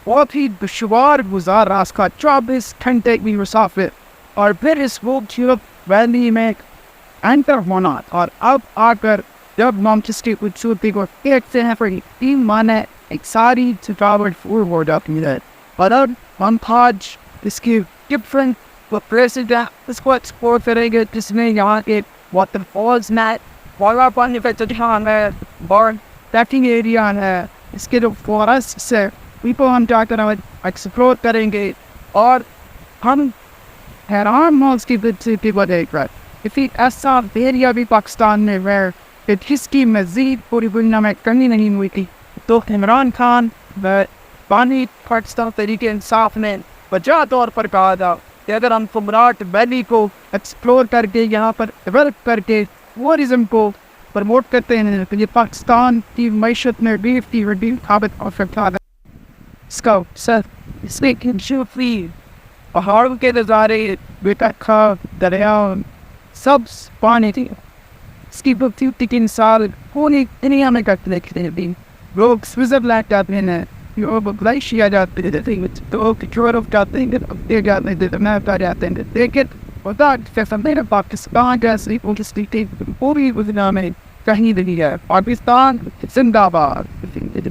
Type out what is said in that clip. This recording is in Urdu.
بہت ہی دشوار گزار راستہ 24 گھنٹے کی مسافر، اور پھر اس خوبصورت ویلی میں انٹر ہونا، اور اب آ کر جب ہم اس کی خوبصورتی کو دیکھتے ہیں پھر تین مانے ایک ساری تھکاوٹ دور ہو جاتی ہے۔ اور اب ہم آج اس کی ڈفرنٹ پلیسز ہیں اس کو ایکسپلور کریں گے، جس میں یہاں کے واٹر فالز میں والا پانی کا چٹان ہے اور ٹریکنگ ایریا ہے، اس کے جو فارسٹ ہے ان کو ہم جا کر ایکسپلور کریں گے، اور ہم حیران ہوں اس کی خوبصورتی کو دیکھ کر۔ اسی ایسا ایریا بھی پاکستان میں ہے کہ جس کی مزید پوری دنیا میں کمی نہیں ہوئی تھی، تو عمران خان پانی پاکستان طریقے انصاف نے وجہ طور پر کہا تھا کہ اگر ہم کمراٹ ویلی کو ایکسپلور کر کے یہاں پر ڈیولپ کر کے ٹورزم کو پروموٹ کرتے ہیں تو یہ پاکستان کی معیشت میں بیف کی وڈی ثابت ہو سکتا ہے۔ اس کا اس میں خوبصورتی، پہاڑوں کے نظارے، بیٹا دریا، سب پانی تھی، اس کی خوبصورتی کی مثال پوری دنیا میں کرتے ہیں۔ لوگ سوئٹزرلینڈ جاتے ہیں، لوگ ملیشیا جاتے ہیں، لوگ یورپ جاتے ہیں، امریکہ جاتے ہیں، لیکن خدا کے سامنے پاکستان جیسی خوبصورتی پوری دنیا میں کہیں نہیں ہے۔ پاکستان زندہ باد۔